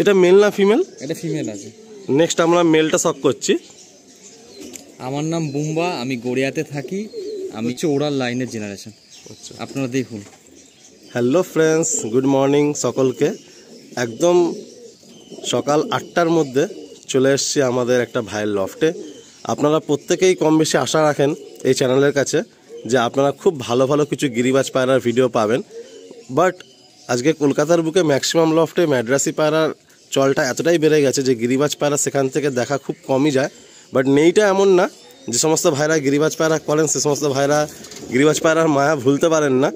এটা মেল না ফিমেল? এটা ফিমেল আছে। নেক্সট আমরা মেলটা শক করছি। আমার নাম বুম্বা, আমি গড়িয়াতে থাকি, আমি হচ্ছে ওরাল লাইনের জেনারেশন। আচ্ছা, আপনারা দেখুন। হ্যালো ফ্রেন্ডস, গুড মর্নিং সকলকে। একদম সকাল 8টার মধ্যে চলে এসেছি আমাদের একটা ভাইয়ের লফটে। আপনারা প্রত্যেকেই কম বেশি আশা রাখেন এই চ্যানেলের কাছে যে আপনারা খুব ভালো ভালো কিছু গিরিবাজ পায়রার ভিডিও পাবেন। বাট আজকে কলকাতার বুকে ম্যাক্সিমাম লফটে ম্যাড্রাসি পায়রার চলটা এতটাই বেড়ে গেছে যে গিরিবাজ পায়রা সেখান থেকে দেখা খুব কমই যায়। বাট নেইটা এমন না, যে সমস্ত ভাইরা গিরিবাজ পায়রা করেন সে সমস্ত ভাইরা গিরিবাজ পায়রার মায়া ভুলতে পারেন না।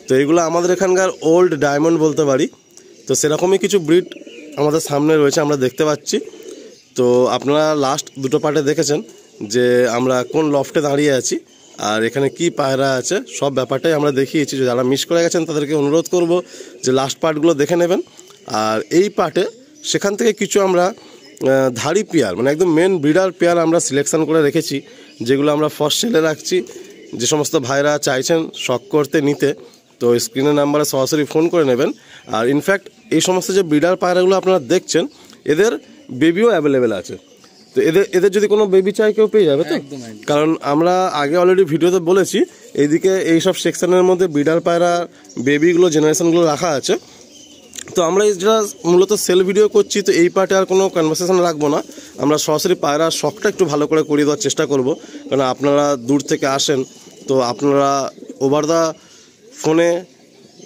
তো এগুলো আমাদের এখানকার ওল্ড ডায়মন্ড বলতে পারি। তো সেরকমই কিছু ব্রিড আমাদের সামনে রয়েছে, আমরা দেখতে পাচ্ছি। তো আপনারা লাস্ট দুটো পার্টে দেখেছেন যে আমরা কোন লফটে দাঁড়িয়ে আছি আর এখানে কি পায়রা আছে, সব ব্যাপারটাই আমরা দেখিয়েছি। যারা মিস করে গেছেন তাদেরকে অনুরোধ করব যে লাস্ট পার্টগুলো দেখে নেবেন। আর এই পার্টে সেখান থেকে কিছু আমরা ধাড়ি পেয়ার, মানে একদম মেন ব্রিডার পেয়ার আমরা সিলেকশন করে রেখেছি, যেগুলো আমরা ফার্স্ট সেলে রাখছি। যে সমস্ত ভাইরা চাইছেন শখ করতে নিতে, তো স্ক্রিনের নাম্বারে সরাসরি ফোন করে নেবেন। আর ইনফ্যাক্ট এই সমস্ত যে ব্রিডার পায়রাগুলো আপনারা দেখছেন এদের বেবিও অ্যাভেলেবেল আছে। তো এদের যদি কোনো বেবি চাই কেউ পেয়ে যাবে তো, কারণ আমরা আগে অলরেডি ভিডিওতে বলেছি এইদিকে এইসব সেকশনের মধ্যে ব্রিডার পায়রা বেবিগুলো জেনারেশনগুলো রাখা আছে। তো আমরা যেটা মূলত সেল ভিডিও করছি, তো এই পার্টে আর কোনো কনভারসেশন রাখবো না, আমরা সরাসরি পায়রার শখটা একটু ভালো করে করিয়ে দেওয়ার চেষ্টা করব। কারণ আপনারা দূর থেকে আসেন, তো আপনারা ওভার দ্য ফোনে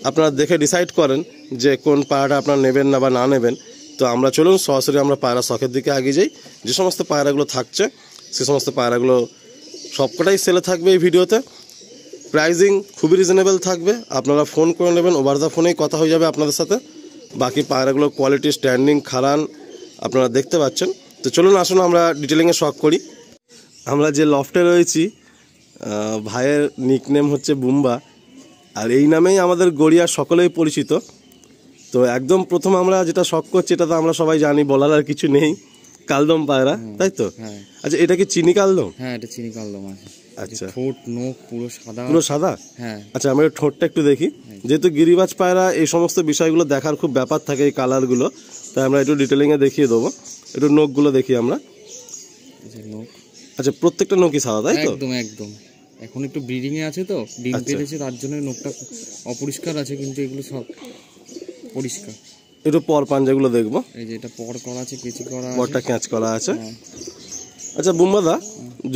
আপনারা দেখে ডিসাইড করেন যে কোন পায়রাটা আপনারা নেবেন না বা না নেবেন। তো আমরা চলুন সরাসরি আমরা পায়রা শখের দিকে এগিয়ে যাই। যে সমস্ত পায়রাগুলো থাকছে সে সমস্ত পায়রাগুলো সবকটাই সেলে থাকবে এই ভিডিওতে। প্রাইজিং খুবই রিজনেবল থাকবে, আপনারা ফোন করে নেবেন, ওভার দ্য ফোনেই কথা হয়ে যাবে আপনাদের সাথে। বাকি পায়রাগুলোর কোয়ালিটি, স্ট্যান্ডিং, খারান আপনারা দেখতে পাচ্ছেন। তো চলুন আসুন আমরা ডিটেলিংয়ে শখ করি। আমরা যে লফটে রয়েছি, ভাইয়ের নিকনেম হচ্ছে বুম্বা, আর এই নামেই আমাদের গড়িয়া সকলেই পরিচিত। তো একদম প্রথম আমরা যেটা শখ করছি এটা তো আমরা সবাই জানি, বলার আর কিছু নেই, কালদম পায়রা, তাই তো? আচ্ছা, এটা কি চিনি কালদম? হ্যাঁ, এটা চিনি কালদম আছে। আচ্ছা, ঠোঁট নখ পুরো সাদা। পুরো সাদা? হ্যাঁ। আচ্ছা, আমরা ঠোঁটটা একটু দেখি। যেহেতু গিরিবাজ পায়রা এই সমস্ত বিষয়গুলো দেখার খুব ব্যাপার থাকে, এই কালারগুলো, তাই আমরা একটু ডিটেলিংয়ে দেখিয়ে দেবো। একটু নখগুলো দেখি আমরা। আচ্ছা, প্রত্যেকটা নখই সাদা, তাই তো? একদম একদম। এখন একটু ব্রিডিং এ আছে, তো ডিম পেড়েছে, তার জন্য নখটা অপরিষ্কার আছে, কিন্তু এগুলো সব পরিষ্কার। একটু পর পাঞ্জাগুলো দেখবো। এই যে এটা পর করা আছে, কেচি করা আছে, পরটা ক্যাচ করা আছে। আচ্ছা বুম্বাদা,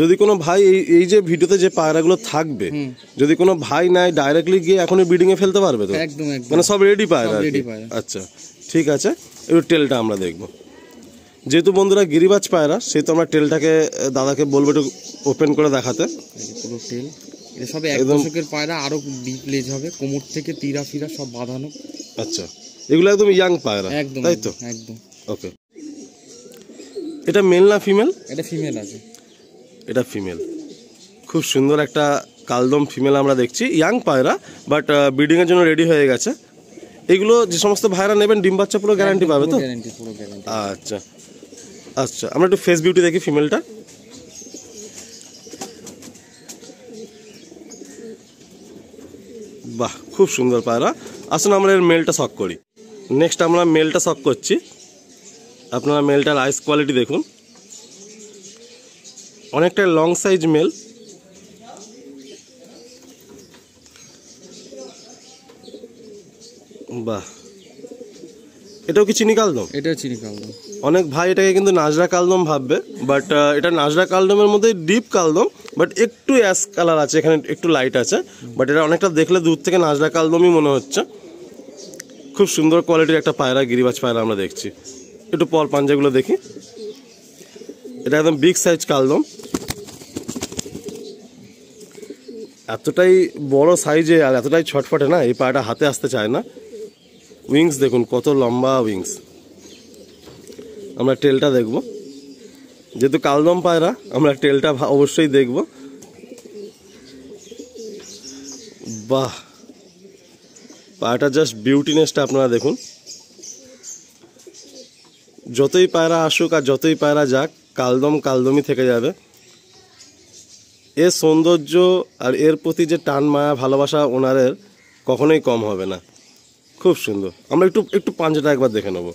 যদি কোনো ভাই এই যে ভিডিওতে যে পায়রাগুলো থাকবে, যদি কোনো ভাই নাই ডাইরেক্টলি গিয়ে এখনই ব্রিডিং এ ফেলতে পারবে তো? একদম একদম, মানে সব রেডি পায়রা? আচ্ছা ঠিক আছে, একটু টেলটা আমরা দেখবো। যেহেতু বন্ধুরা গিরিবাজ পায়রা, সেহেতু আমরা টেলটাকে দাদাকে বলবো একটু ওপেন করে দেখাতে। পুরো টেল, এটা সব এক দশকের পায়রা, আরো ডিপ লেজ হবে, কোমর থেকে তীরা ফিরা সব বাঁধানো। আচ্ছা, এগুলো একদম ইয়াং পায়রা, তাই তো? একদম। ওকে, এটা মেল না ফিমেল? এটা ফিমেল আছে। এটা ফিমেল, খুব সুন্দর একটা কালদম ফিমেল আমরা দেখছি, ইয়াং পায়রা, বাট ব্রিডিং এর জন্য রেডি হয়ে গেছে। এগুলো যে সমস্ত ভাইরা নেবেন ডিম বাচ্চা পুরো গ্যারান্টি পাবে তো? আচ্ছা আচ্ছা, আমরা একটু ফেস বিউটি দেখি ফিমেলটা। বাহ, খুব সুন্দর পায়রা। আসুন আমরা এর মেলটা শখ করি। নেক্সট আমরা মেলটা শখ করছি। আপনারা মেলটার আইস কোয়ালিটি দেখুন, অনেকটা লং সাইজ মেল। বাহ, এটাও কি চিনি কালদম? এটাও চিনি কালদম। অনেক ভাই এটাকে কিন্তু নাজরা কালদম ভাববে, বাট এটা নাজরা কালদমের মধ্যে ডিপ কালদম, বাট একটু অ্যাশ কালার আছে, এখানে একটু লাইট আছে, বাট এটা অনেকটা দেখলে দূর থেকে নাজরা কালদমই মনে হচ্ছে। খুব সুন্দর কোয়ালিটির একটা পায়রা, গিরিবাজ পায়রা আমরা দেখছি। একটু পর পাঞ্জাগুলো দেখি। এটা একদম বিগ সাইজ কালদম, এতটাই বড় সাইজে আর এতটাই ছটফটে না, এই পায়রাটা হাতে আসতে চায় না। উইংস দেখুন কত লম্বা উইংস। আমরা টেলটা দেখব, যেহেতু কালদম পায়রা আমরা টেলটা অবশ্যই দেখব। বাহ, পায়রাটা জাস্ট বিউটিনেসটা আপনারা দেখুন। যতই পায়রা আসুক আর যতই পায়রা যাক, কালদম কালদমই থেকে যাবে। এর সৌন্দর্য আর এর প্রতি যে টান মায়া ভালোবাসা ওনারের কখনোই কম হবে না। খুব সুন্দর। আমরা একটু পাঞ্জাটা একবার দেখে নেব।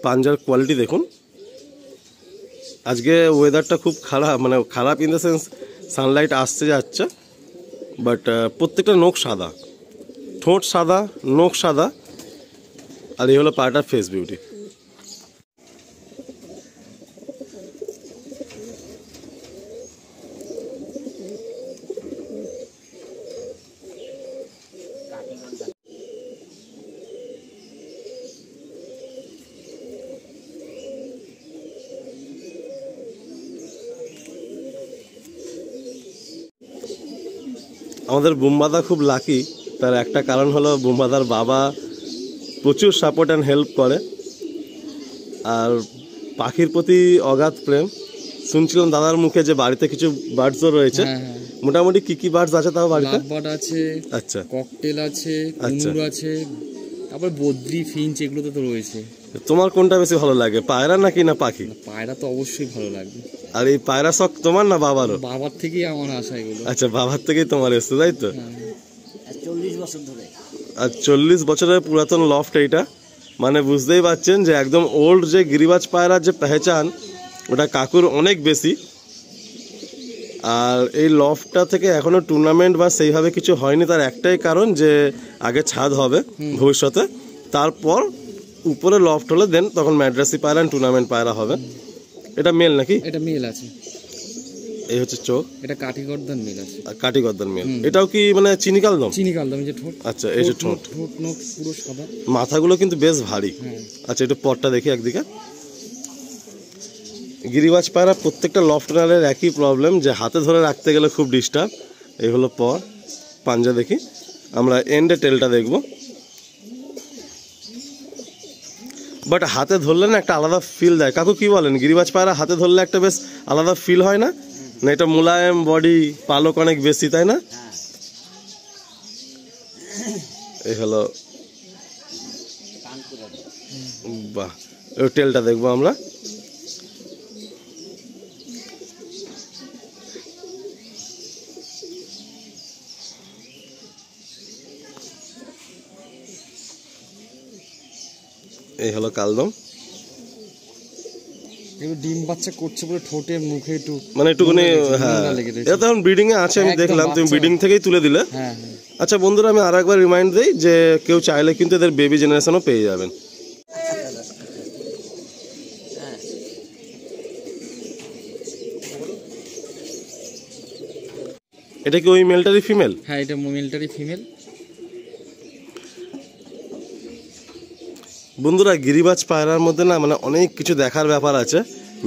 পাঞ্জার কোয়ালিটি দেখুন। আজকে ওয়েদারটা খুব খারাপ, মানে খারাপ ইন দ্য সেন্স সানলাইট আসছে যাচ্ছে, বাট প্রত্যেকটা নখ সাদা, ঠোঁট সাদা, নখ সাদা, আর এই হলো পায়রাটার ফেস বিউটি। আমাদের বুম্বাদা খুব লাকি, তার একটা কারণ হলো বুম্বাদার বাবা প্রচুর সাপোর্ট অ্যান্ড হেল্প করে, আর পাখির প্রতি অগাধ প্রেম। শুনছিলাম দাদার মুখে যে বাড়িতে কিছু বার্ডসও রয়েছে। মোটামুটি কি কি বার্ডস আছে তাও বাড়িতে? লাভবার্ড আছে, আচ্ছা, ককটেল আছে, কুনুর আছে, তারপর বদ্রি, ফিঞ্চ, এগুলো তো রয়েছে। তোমার কোনটা বেশি ভালো লাগে, পায়রা নাকি না পাখি? পায়রা তো অবশ্যই ভালো লাগবে। আর এই পায়রা শখ তোমার না বাবারও? বাবার থেকেই আমার আশা এগুলো। আচ্ছা, বাবার থেকেই তোমার এসছে, তাই তো? 40 বছর ধরে। আর 40 বছরের পুরাতন লফট এইটা, মানে বুঝতেই পারছেন যে একদম ওল্ড যে গিরিবাজ পায়রার যে পেহচান, ওটা কাকুর অনেক বেশি। আর এই লফটটা থেকে এখনো টুর্নামেন্ট বা সেইভাবে কিছু হয়নি, তার একটাই কারণ যে আগে ছাদ হবে ভবিষ্যতে, তারপর উপরে লফট হলে দেন তখন ম্যাড্রাসি পায়রা টুর্নামেন্ট পায়রা হবে। এটা মেল নাকি? এটা মেল আছে। এই হচ্ছে চোখ, এটা কাঠিগর্দন মেল আছে। আর কাঠিগর্দন মেল। এটাও কি মানে চিনি কালদম? চিনি কালদম, যে ঠোঁট। আচ্ছা, এই যে ঠোঁট, ঠোঁট নখ পুরো সাদা, মাথাগুলো কিন্তু বেশ ভারী। আচ্ছা, একটু পরটা দেখি একদিকে। গিরিবাজ পায়রা প্রত্যেকটা লফটনারের একই প্রবলেম, যে হাতে ধরে রাখতে গেলে খুব ডিস্টার্ব। এই হলো পর, পাঞ্জা দেখি, আমরা এন্ডে টেলটা দেখব। বাট হাতে ধরলে না একটা আলাদা ফিল দেয়। কাকু কি বলেন, গিরিবাজ পায়রা হাতে ধরলে একটা বেশ আলাদা ফিল হয় না? না এটা মোলায়েম বডি, পালক অনেক বেশি, তাই না? এই হলো, বাহ, এই টেলটা দেখবো আমরা। এই হলো কালদম। ডিম বাচ্চা করছে বলে ঠোঁটে মুখে একটু মানে একটুখানি, হ্যাঁ, এটা তো এখন ব্রিডিং এ আছে, আমি দেখলাম তুমি ব্রিডিং থেকেই তুলে দিলে। আচ্ছা বন্ধুরা, আমি আর একবার রিমাইন্ড দিই যে কেউ চাইলে কিন্তু এদের বেবি জেনারেশনও পেয়ে যাবেন। এটা কি ওই মেলটারই ফিমেল? হ্যাঁ, এটা মেলটারই ফিমেল। বন্ধুরা, গিরিবাজ পায়রার মধ্যে না মানে অনেক কিছু দেখার ব্যাপার আছে।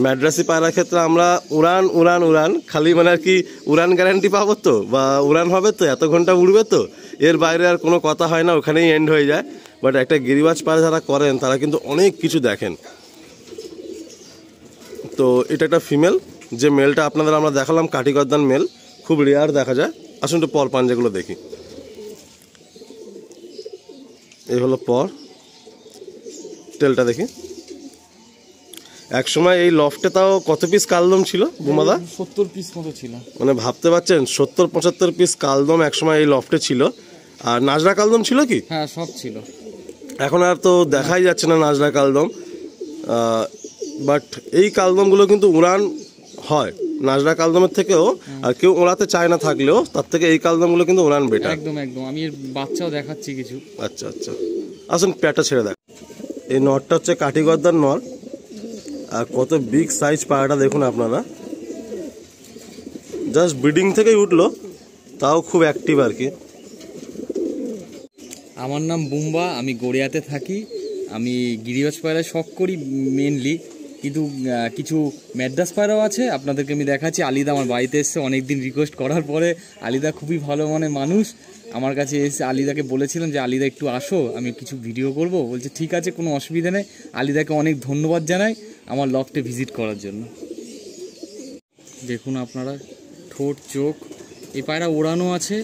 ম্যাড্রাসি পায়রার ক্ষেত্রে আমরা উড়ান উড়ান উড়ান, খালি মানে আর কি উড়ান গ্যারান্টি পাবো তো, বা উড়ান হবে তো, এত ঘন্টা উড়বে তো, এর বাইরে আর কোনো কথা হয় না, ওখানেই এন্ড হয়ে যায়। বাট একটা গিরিবাজ পায়রা যারা করেন তারা কিন্তু অনেক কিছু দেখেন। তো এটা একটা ফিমেল, যে মেলটা আপনাদের আমরা দেখালাম কাঠিগর্দান মেল, খুব রেয়ার দেখা যায়। আসুন একটু পর পাঞ্জাগুলো দেখি। এই হলো পর, টেলটা দেখি। এক সময় এই লফটে তাও কত পিস কালদম ছিল বুমাদা? 70 পিস মতো ছিল। মানে ভাবতে পারছেন, 70-75 পিস কালদম এক সময় এই লফটে ছিল। আর নাজরা কালদম ছিল কি? হ্যাঁ, সব ছিল। এখন আর তো দেখাই যাচ্ছে না নাজরা কালদম। বাট এই কালদমগুলো কিন্তু উড়ান হয় নাজরা কালদমের থেকেও, আর কেউ ওড়াতে চায় না থাকলেও তার থেকে এই কালদমগুলো কিন্তু উড়ান বেটার। একদম একদম, আমি এর বাচ্চাও দেখাচ্ছি কিছু। আচ্ছা আচ্ছা, আসুন প্যাটটা ছেড়ে দেখ। এই নটটা হচ্ছে কাঠিগর্দার নর, আর কত বিগ সাইজ পায়রাটা দেখুন আপনারা। জাস্ট ব্রিডিং থেকেই উঠলো, তাও খুব অ্যাক্টিভ আর কি। আমার নাম বুম্বা, আমি গড়িয়াতে থাকি। আমি গিরিবাজ পায়রা শখ করি মেনলি, কিন্তু কিছু ম্যাড্রাস পায়রাও আছে, আপনাদেরকে আমি দেখাচ্ছি। আলিদা আমার বাড়িতে এসছে অনেকদিন রিকোয়েস্ট করার পরে। আলিদা খুবই ভালো মানে মানুষ, আমার কাছে এসে আলিদাকে বলেছিলাম যে আলিদা একটু আসো, আমি কিছু ভিডিও করব। বলছে ঠিক আছে, কোনো অসুবিধা নেই। আলিদাকে অনেক ধন্যবাদ জানাই আমার লফটে ভিজিট করার জন্য। দেখুন আপনারা, ঠোঁট, চোখ, এই পায়রা ওড়ানো আছে।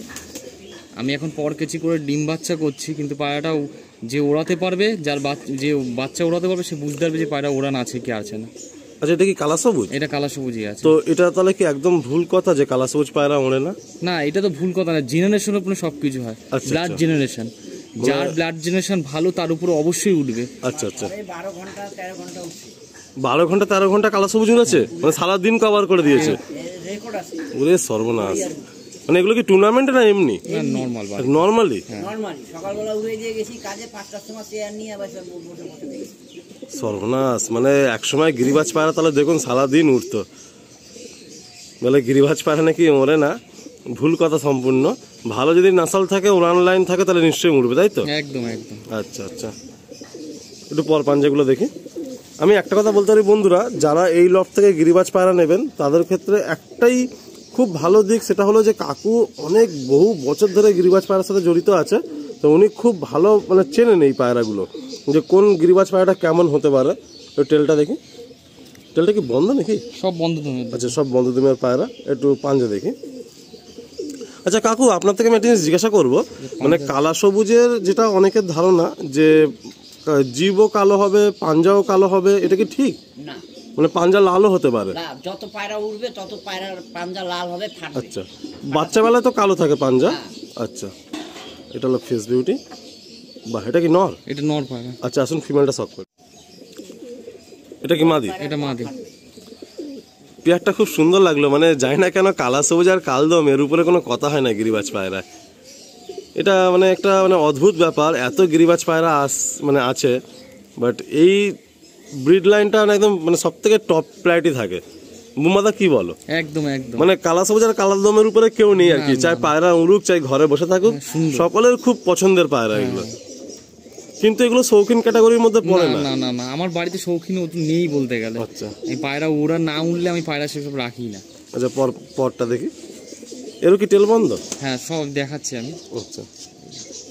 আমি এখন পর কেচি করে ডিম বাচ্চা করছি, কিন্তু পায়রাটা যে ওড়াতে পারবে, যে বাচ্চা ওড়াতে পারবে, সে বুঝতে পারবে যে পায়রা ওড়ান আছে কি আছে না। আচ্ছা, এটা কি কালা সবুজ? এটা কালা সবুজই আছে। তো এটা তাহলে কি একদম ভুল কথা যে কালা সবুজ পায়রা ওড়ে না? না, এটা তো ভুল কথা না, জেনারেশনের উপরে সবকিছু হয়। ব্লাড জেনারেশন, যার ব্লাড জেনারেশন ভালো তার উপরে অবশ্যই উঠবে। আচ্ছা আচ্ছা, 12 ঘন্টা 13 ঘন্টা কালা সবুজ উড়েছে, মানে সারাদিন কভার করে দিয়েছে। ওরে সর্বনাশ, মানে এগুলো কি টুর্নামেন্টে না এমনি নর্মাল? নর্মালি সকালবেলা উড়ে দিয়ে গেছি কাজে, 5টার সময় চেয়ার নিয়ে আবার বসে বসে দেখি। সর্বনাশ, মানে একসময় গিরিবাজ পায়রা তাহলে দেখুন সারাদিন উঠতো। বলে গিরিবাজ পায়রা নাকি ওরে না, ভুল কথা সম্পূর্ণ। ভালো যদি নাসাল থাকে, উড়ান লাইন থাকে, তাহলে নিশ্চয়ই উঠবে, তাই তো? একদম একদম। আচ্ছা আচ্ছা, একটু পর পাঞ্জাগুলো দেখি। আমি একটা কথা বলতে পারি বন্ধুরা, যারা এই লট থেকে গিরিবাজ পায়রা নেবেন তাদের ক্ষেত্রে একটাই খুব ভালো দিক, সেটা হলো যে কাকু অনেক বহু বছর ধরে গিরিবাজ পায়রার সাথে জড়িত আছে। তো উনি খুব ভালো মানে চেনেন এই পায়রাগুলো, যে কোন গিরিবাজ পায়রাটা কেমন হতে পারে। তো টেলটা দেখি, টেলটা কি বন্ধ নাকি? সব বন্ধ। আচ্ছা, সব বন্ধ দুমের পায়রা। একটু পাঞ্জা দেখি। আচ্ছা কাকু, আপনার থেকে আমি একটা জিনিস জিজ্ঞাসা করবো, মানে কালা সবুজের যেটা অনেকের ধারণা যে জিভও কালো হবে, পাঞ্জাও কালো হবে, এটা কি ঠিক? না, মানে পাঞ্জা লালও হতে পারে? যত পায়রা উঠবে তত পায়রার পাঞ্জা লাল হবে, ফাটবে। আচ্ছা, বাচ্চা বেলায় তো কালো থাকে পাঞ্জা। আচ্ছা, এটা হলো ফেস বিউটি। বাহ, এটা কি নর? এটা নর পায়রা। আচ্ছা, আসুন ফিমেলটা শক করি। এটা কি মাদি? এটা মাদি। পেয়ারটা খুব সুন্দর লাগলো, মানে জানি না কেন কালা সবুজ আর কালদম এর উপরে কোনো কথা হয় না গিরিবাজ পায়রা। এটা মানে একটা মানে অদ্ভুত ব্যাপার, এত গিরিবাজ পায়রা মানে আছে, বাট এই ব্রিড লাইনটা একদম মানে সব থেকে টপ প্রায়োরিটি থাকে। বুমাদা কি বলো? একদম একদম, মানে কালা সবুজ আর কালাদমের উপরে কেউ নেই আর কি, চাই পায়রা উড়ুক চাই ঘরে বসে থাকুক, সকলের খুব পছন্দের পায়রা এগুলো। কিন্তু এগুলো শৌখিন ক্যাটাগরির মধ্যে পড়ে না। না না না, আমার বাড়িতে শৌখিন নেই বলতে গেলে। আচ্ছা, এই পায়রা ওরা না উঠলে আমি পায়রা সেসব রাখি না। আচ্ছা, পরটা দেখি। এরও কি টেল বন্ধ? হ্যাঁ, সব দেখাচ্ছি আমি। আচ্ছা,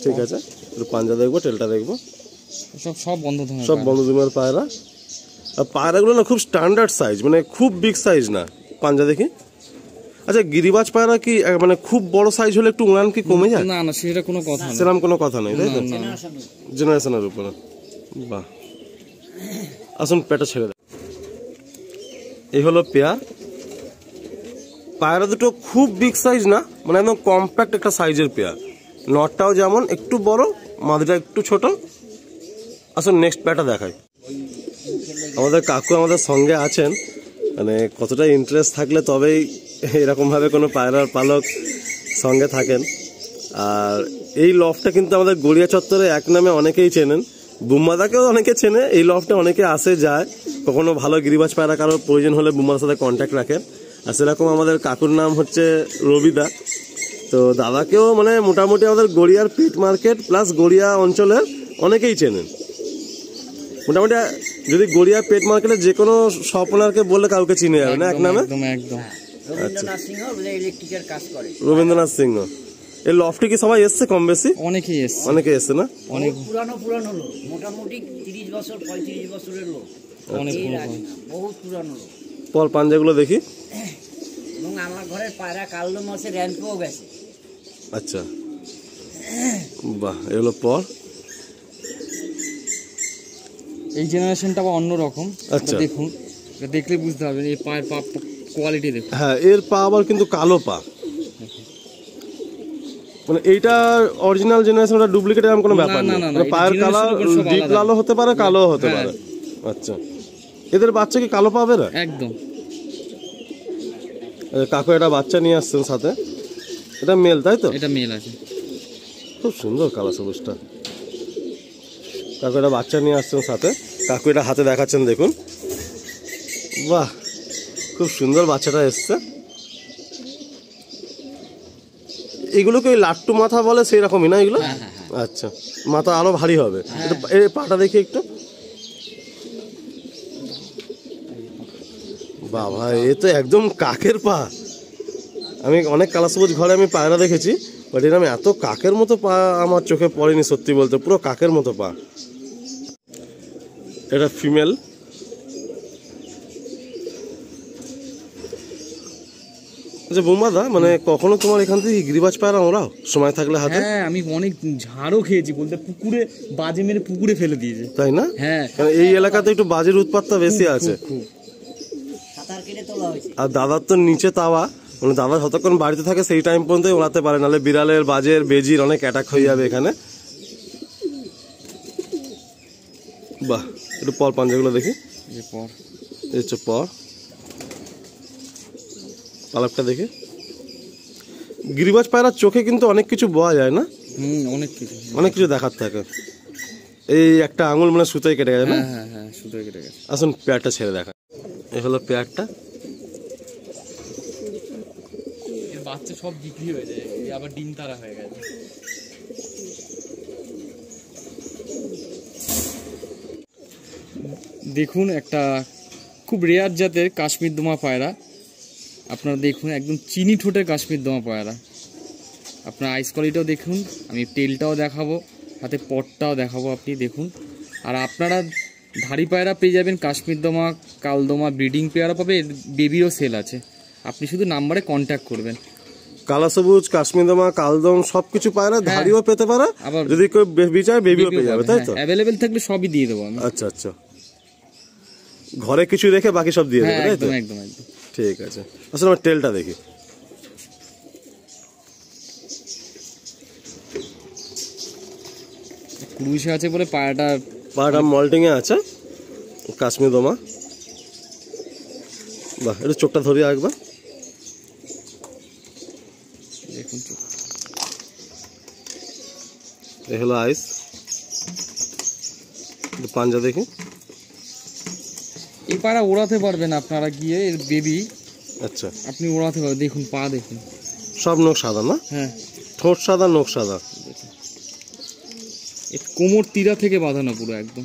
ঠিক আছে, একটু পাঞ্জা দেখবো, টেলটা দেখবো। সব বন্ধ, সব বন্ধ দুমের পায়রা। আর পায়রাগুলো না খুব স্ট্যান্ডার্ড সাইজ, মানে খুব বিগ সাইজ না। পাঞ্জা দেখি। আচ্ছা, গিরিবাজ পায়রা কি মানে খুব বড় সাইজ হলে একটু উড়ান কি কমে যায়? না না, সেটা কোনো কথা না, সেরকম কোনো কথা নেই, তাই তো? জেনারেশনের উপরে। বাহ, আসুন পেটা ছেড়ে দেয়। এই হলো পেয়ার। পায়রা দুটো খুব বিগ সাইজ না, মানে একদম কম্প্যাক্ট একটা সাইজের পেয়ার। নটটাও যেমন একটু বড়, মাদিটা একটু ছোট। আসুন নেক্সট পেয়ারটা দেখাই। আমাদের কাকু আমাদের সঙ্গে আছেন, মানে কতটা ইন্টারেস্ট থাকলে তবেই এরকমভাবে কোনো পায়রার পালক সঙ্গে থাকেন। আর এই লফটা কিন্তু আমাদের গড়িয়া চত্বরে এক নামে অনেকেই চেনেন, বুম্মাদাকেও অনেকে চেনে। এই লফটে অনেকে আসে যায়, কখনো ভালো গিরিবাজ পায়রা কারোর প্রয়োজন হলে বুম্মার সাথে কন্ট্যাক্ট রাখেন। আর সেরকম আমাদের কাকুর নাম হচ্ছে রবিদা। তো দাদাকেও মানে মোটামুটি আমাদের গড়িয়ার পিট মার্কেট প্লাস গড়িয়া অঞ্চলের অনেকেই চেনেন। মোটামুটি যদি গড়িয়া পেট মার্কেটে যে কোনো শপনারকে বললে কাউকে চিনে যাবে না এক নামে। রবীন্দ্রনাথ সিংহ ইলেকট্রিকের কাজ করে। রবীন্দ্রনাথ সিংহ। এই লফটে কি সবাই এসছে কম বেশি? অনেকেই এসছে, অনেকে এসছে না? অনেক পুরানো লোক, মোটামুটি 30 বছর 35 বছরের লোক, অনেক বহুত পুরানো লোক। পর পাঞ্জাগুলো দেখি। এবং আমার ঘরের পায়রা কালো মাসে র্যাম্পেও গেছে। আচ্ছা, বাহ, এগুলো পর। এই জেনারেশনটা আবার অন্যরকম। আচ্ছা, দেখুন, দেখলে বুঝতে পারবেন এই পায়ের পা কোয়ালিটি দেখুন। হ্যাঁ, এর পা আবার কিন্তু কালো পা, মানে এইটা অরিজিনাল জেনারেশন, ওটা ডুপ্লিকেট এরকম কোনো ব্যাপার নেই। পায়ের কালার ডিপ লালও হতে পারে, কালো হতে পারে। আচ্ছা, এদের বাচ্চা কি কালো পাবে না? একদম। কাকু এটা বাচ্চা নিয়ে আসছেন সাথে, এটা মেল তাই তো? এটা মেল আছে। খুব সুন্দর কালো সবুজটা। কাকু এটা বাচ্চা নিয়ে আসছেন সাথে, কাকু এটা হাতে দেখাচ্ছেন দেখুন। বাহ, খুব সুন্দর বাচ্চাটা এসছে। এগুলোকে ওই লাট্টু মাথা বলে, সেই রকমই না এগুলো? আচ্ছা, মাথা আরো ভারী হবে। এই পাটা দেখি একটু। বাবা, এ তো একদম কাকের পা। আমি অনেক কালা সবুজ ঘরে আমি পায়রা দেখেছি, বাট এরকম এত কাকের মতো পা আমার চোখে পড়েনি সত্যি বলতে, পুরো কাকের মতো পা। এটা ফিমেল। আচ্ছা বুম্বাদা, মানে কখনো তোমার এখান থেকে গিরিবাজ পায়রা ওরাও সময় থাকলে হাতে? হ্যাঁ, আমি অনেক ঝাড়ও খেয়েছি, বলতে পুকুরে বাজে মেরে পুকুরে ফেলে দিয়েছে। তাই না? হ্যাঁ, এই এলাকাতে একটু বাজের উৎপাতটা বেশি আছে। আর দাদার তো নিচে তাওয়া, মানে দাদা যতক্ষণ বাড়িতে থাকে সেই টাইম পর্যন্ত ওড়াতে পারে, নাহলে বিড়ালের বাজের বেজির অনেক অ্যাটাক হয়ে যাবে এখানে। বাহ, একটু পর পাঞ্জাগুলো দেখি। এই যে পর, এই হচ্ছে পর, পালকটা দেখি। গিরিবাজ পায়রার চোখে কিন্তু অনেক কিছু বোঝা যায় না? অনেক কিছু দেখার থাকে। এই একটা আঙুল মানে সুতোয় কেটে গেছে না? হ্যাঁ সুতোয় কেটে গেছে। আসুন পেয়ারটা ছেড়ে দেখা। এই হলো পেয়ারটা। এর বাচ্চা সব বিক্রি হয়ে যায়, আবার ডিম তারা হয়ে গেছে। দেখুন একটা খুব রেয়ার জাতের কাশ্মীর দোমা পায়রা। আপনারা দেখুন একদম চিনি ঠোঁটের কাশ্মীর দোমা পায়রা। আপনার আইস কোয়ালিটিটাও দেখুন, আমি টেলটাও দেখাবো, হাতে পটটাও দেখাবো, আপনি দেখুন। আর আপনারা ধাড়ি পায়রা পেয়ে যাবেন, কাশ্মীর দোমা, কালদোমা, ব্রিডিং পেয়ারা পাবে, বেবিও সেল আছে। আপনি শুধু নাম্বারে কন্ট্যাক্ট করবেন। কালা সবুজ, কাশ্মীর দমা, কালদম সবকিছু পায়রা ধাড়িও পেতে পারে, আবার যদি কেউ বেবি চায় বেবিও পেয়ে যাবে, তাই তো? অ্যাভেলেবেল থাকলে সবই দিয়ে দেবো আমি। আচ্ছা আচ্ছা, ঘরে কিছু রেখে বাকি সব দিয়ে দেবে, তাই তো? একদম একদম একদম। ঠিক আছে, আসলে আমার টেলটা দেখি। ক্রুশে আছে বলে পায়রাটা মল্টিং এ আছে, কাশ্মীর দমা। বাহ, একটু চোখটা ধরিয়ে একবার দেখুন। এ হলো আইস, পাঞ্জা দেখি। এই পায়রা ওড়াতে পারবেন আপনারা গিয়ে, এর বেবি। আচ্ছা, আপনি ওড়াতে পারবেন। দেখুন পা দেখুন, সব নখ সাদা না? হ্যাঁ, ঠোঁট সাদা, নখ সাদা। এর কোমর তীরা থেকে বাঁধানো পুরো একদম।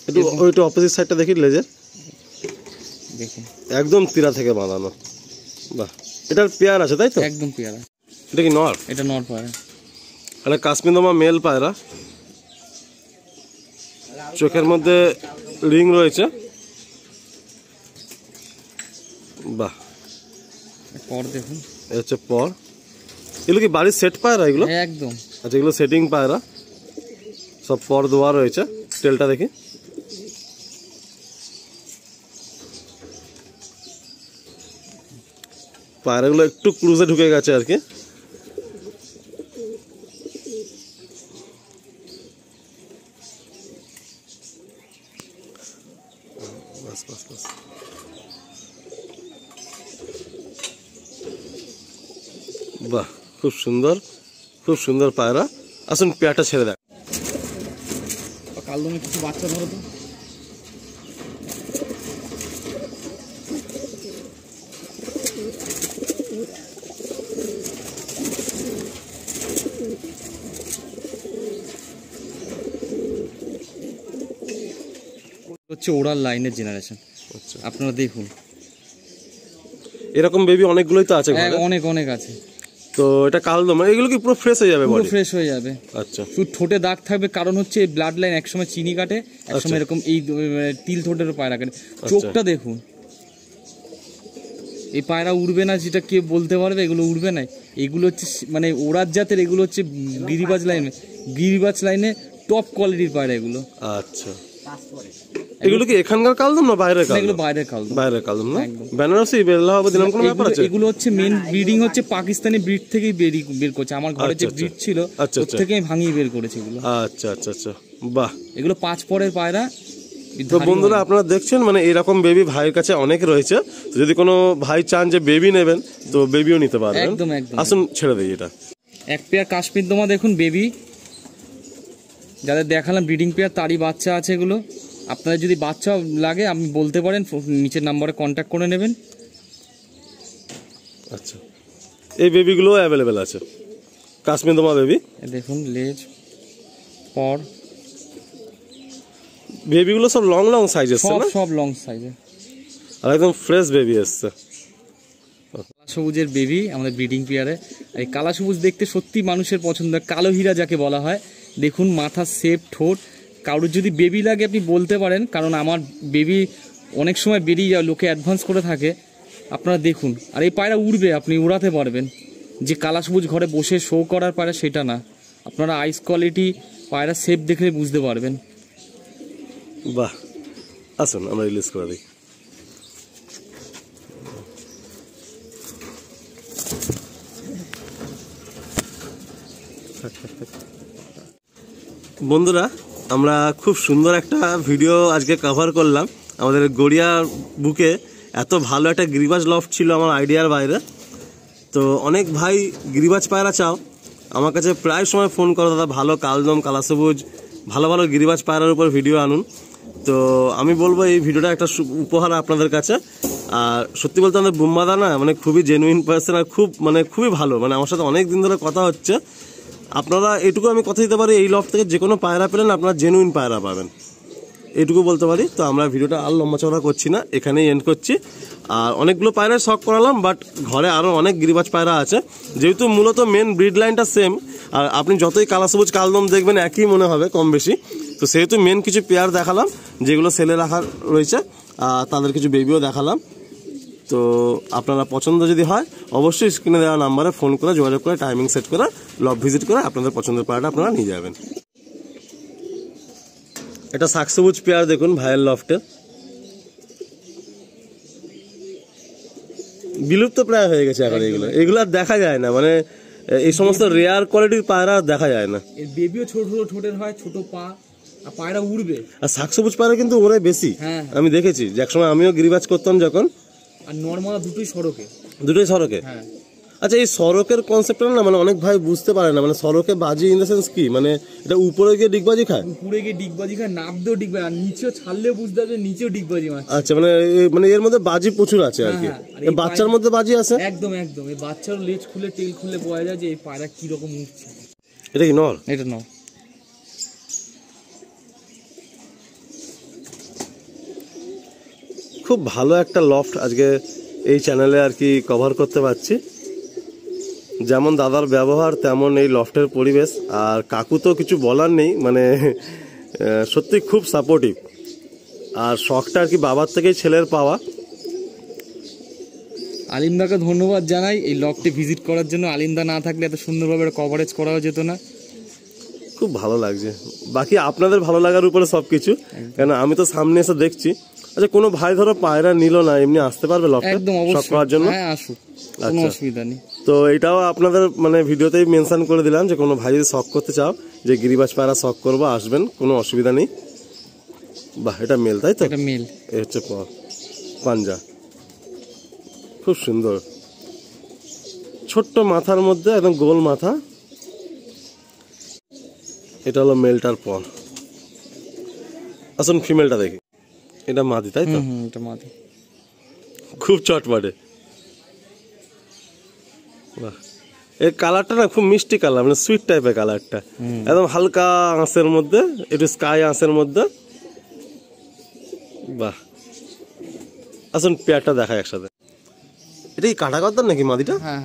একটু ওইটা অপোজিট সাইডটা দেখি, লেজের দেখুন একদম তীরা থেকে বাঁধানো। বাহ, এটার পেয়ার আছে তাই তো? একদম পেয়ারা। এটা কি নর? এটা নর পায়রা। এটা কাশ্মীর দমা মেল পায়রা, চোখের মধ্যে রিং রয়েছে। বাহ, পর দেখুন, এ হচ্ছে পর। এগুলো কি বাড়ির সেট পায়রা এগুলো? একদম। আচ্ছা, এগুলো সেটিং পায়রা, সব পর দেওয়া রয়েছে। টেলটা দেখি। পায়রাগুলো একটু ক্রুজে ঢুকে গেছে আর কি। বাহ, খুব সুন্দর, খুব সুন্দর পায়রা। আসুন পেয়ারটা ছেড়ে দেখ। কালদমে কিছু বাচ্চা ধরো তো। হচ্ছে ওরাল লাইনের জেনারেশন। আচ্ছা, আপনারা দেখুন এরকম বেবি অনেকগুলোই তো আছে ঘরে। অনেক অনেক আছে। তো এটা কালদম, এগুলো কি পুরো ফ্রেশ হয়ে যাবে? পুরো বডি ফ্রেশ হয়ে যাবে। আচ্ছা, শুধু ঠোঁটে দাগ থাকবে, কারণ হচ্ছে ব্লাড লাইন একসময় চিনি কাটে, একসময় এরকম এই তিল ঠোঁটের পায়রা কাটে। চোখটা দেখুন, এই পায়রা উড়বে না যেটা কে বলতে পারবে? এগুলো উড়বে না। এগুলো হচ্ছে মানে ওড়ার জাতের, এগুলো হচ্ছে গিরিবাজ লাইনে টপ কোয়ালিটির পায়রা এগুলো। আচ্ছা, এগুলো কি এখানকার কালদম না বাইরের কালদম? এগুলো বাইরের কালদম। বাইরের কালদম না? বেনারসি, বেল্লাহাবাদ, এরকম কোনো ব্যাপার আছে? এগুলো হচ্ছে মেন ব্রিডিং হচ্ছে পাকিস্তানি ব্রিড থেকেই বের করছে। আমার ঘরে যে ব্রিড ছিল ওর থেকে আমি ভাঙিয়ে বের করেছি এগুলো। আচ্ছা আচ্ছা আচ্ছা, বাহ। এগুলো 5 পরের পায়রা। তো বন্ধুরা, আপনারা দেখছেন মানে এরকম বেবি ভাইয়ের কাছে অনেক রয়েছে। যদি কোনো ভাই চান যে বেবি নেবেন, তো বেবিও নিতে পারবেন। একদম একদম। আসুন ছেড়ে দিই এটা। এক পেয়ার কাশ্মীর দমা দেখুন বেবি, যাদের দেখালাম ব্রিডিং পেয়ার তারই বাচ্চা আছে এগুলো। আপনাদের যদি বাচ্চা লাগে আপনি বলতে পারেন, নিচের নাম্বারে কন্ট্যাক্ট করে নেবেন। আচ্ছা, এই বেবিগুলো অ্যাভেলেবেল আছে, কাশ্মীর দমা বেবি। দেখুন লেজ, পর, বেবিগুলো সব লং লং সাইজ এসছে না? সব লং সাইজের আর একদম ফ্রেশ বেবি এসছে। কালা সবুজের বেবি আমাদের ব্রিডিং পেয়ারে। এই কালা সবুজ দেখতে সত্যি মানুষের পছন্দ, কালো হীরা যাকে বলা হয়। দেখুন মাথা, শেপ, ঠোঁট। কারোর যদি বেবি লাগে আপনি বলতে পারেন, কারণ আমার বেবি অনেক সময় বেরিয়ে যায়, লোকে অ্যাডভান্স করে থাকে। আপনারা দেখুন, আর এই পায়রা উড়বে, আপনি উড়াতে পারবেন। যে কালা সবুজ ঘরে বসে শো করার পায়রা সেটা না, আপনারা আইস কোয়ালিটি পায়রা শেপ দেখলে বুঝতে পারবেন। বাহ, আসুন আমরা রিলিজ করে দিই। বন্ধুরা, আমরা খুব সুন্দর একটা ভিডিও আজকে কভার করলাম। আমাদের গড়িয়া বুকে এত ভালো একটা গিরিবাজ লফট ছিল আমার আইডিয়ার বাইরে। তো অনেক ভাই গিরিবাজ পায়রা চাও, আমার কাছে প্রায় সময় ফোন করো, দাদা ভালো কালদম কালাসবুজ ভালো ভালো গিরিবাজ পায়রার উপর ভিডিও আনুন। তো আমি বলবো এই ভিডিওটা একটা উপহার আপনাদের কাছে। আর সত্যি বলতে আমাদের বুম্বাদা না মানে খুবই জেনুইন পার্সন, আর খুবই ভালো, মানে আমার সাথে অনেক দিন ধরে কথা হচ্ছে। আপনারা এটুকু আমি কথা দিতে পারি, এই লফট থেকে যে কোনো পায়রা পেলেন আপনারা জেনুইন পায়রা পাবেন, এটুকু বলতে পারি। তো আমরা ভিডিওটা আর লম্বা চওড়া করছি না, এখানেই এন্ড করছি। আর অনেকগুলো পায়রা শখ করালাম, বাট ঘরে আরও অনেক গিরিবাজ পায়রা আছে, যেহেতু মূলত মেন ব্রিড লাইনটা সেম। আর আপনি যতই কালাসবুজ কালদম দেখবেন একই মনে হবে কম বেশি। তো সেহেতু মেন কিছু পেয়ার দেখালাম যেগুলো সেলে রাখার রয়েছে, তাদের কিছু বেবিও দেখালাম। তো আপনারা পছন্দ যদি হয় অবশ্যই স্ক্রিনে দেওয়া নাম্বারে ফোন করে যোগাযোগ করে টাইমিং সেট করে লফট ভিজিট করে আপনাদের পছন্দের পায়রাটা আপনারা নিয়ে যাবেন। এটা শাকসবুজ পেয়ার দেখুন ভাইয়ের লফটে, বিলুপ্ত প্রায় হয়ে গেছে এখন। এগুলো আর দেখা যায় না, মানে এই সমস্ত রেয়ার কোয়ালিটির পায়রা দেখা যায় না। এর বেবিও ছোট ছোট ঠোঁটের হয়, ছোট পা, আর পায়রা উড়বে। আর শাকসবুজ পায়রা কিন্তু ওরাই বেশি, আমি দেখেছি যে একসময় আমিও গিরিবাজ করতাম যখন। আর নর্মাল দুটোই সড়কে। হ্যাঁ। আচ্ছা, এই সড়কের কনসেপ্টটা না মানে অনেক ভাই বুঝতে পারে না, মানে সড়কে বাজি ইন দ্য সেন্স কি, মানে এটা উপরে গিয়ে ডিগবাজি খায়? উপরে গিয়ে ডিগবাজি খায়, নাবতেও ডিগবাজি, আর নিচেও ছাড়লেও বুঝতে হবে নিচেও ডিগবাজি মাছ। আচ্ছা, মানে এর মধ্যে বাজি প্রচুর আছে আর কি। বাচ্চার মধ্যে বাজি আছে একদম। এই বাচ্চার লেজ খুলে টেল খুলে বোঝা যায় যে এই পায়রা কিরকম উঠছে। এটা কি নর? এটা নর। খুব ভালো একটা লফট আজকে এই চ্যানেলে আর কি কভার করতে পারছি। যেমন দাদার ব্যবহার তেমন এই লফটের পরিবেশ, আর কাকু তো কিছু বলার নেই, মানে সত্যি খুব সাপোর্টিভ। আর শখটা আর কি বাবার থেকেই ছেলের পাওয়া। আলিমদাকে ধন্যবাদ জানাই এই লফটে ভিজিট করার জন্য। আলিমদা না থাকলে এত সুন্দরভাবে কভারেজ করাও যেত না। খুব ভালো লাগছে, বাকি আপনাদের ভালো লাগার উপরে সবকিছু, কেন আমি তো সামনে এসে দেখছি। আচ্ছা, কোনো ভাই ধরো পায়রা নিল না, এমনি আসতে পারবে লফটে শখ করার জন্য? হ্যাঁ, আসুক, কোনো অসুবিধা নেই। তো এটাও আপনাদের মানে ভিডিওতেই মেনশন করে দিলাম যে কোনো ভাই যদি শখ করতে চাও যে গিরিবাজ পায়রা শখ করবো, আসবেন, কোনো অসুবিধা নেই। বাহ, এটা মেল, তাই তো? এটা মেল। এই হচ্ছে পাঞ্জা, খুব সুন্দর, ছোট্ট মাথার মধ্যে একদম গোল মাথা। এটা হলো মেলটার পর। আসুন ফিমেলটা দেখি। এটা মাদি, তাই তো? এটা মাদি, খুব চটপটে। বাহ, এর কালারটা না খুব মিষ্টি কালার, মানে সুইট টাইপের কালারটা, একদম হালকা আঁশের মধ্যে, একটু স্কাই আঁশের মধ্যে। বাহ, আসুন পেয়ারটা দেখায় একসাথে। এটা কি কাটা করতাম নাকি মাদিটা? হ্যাঁ।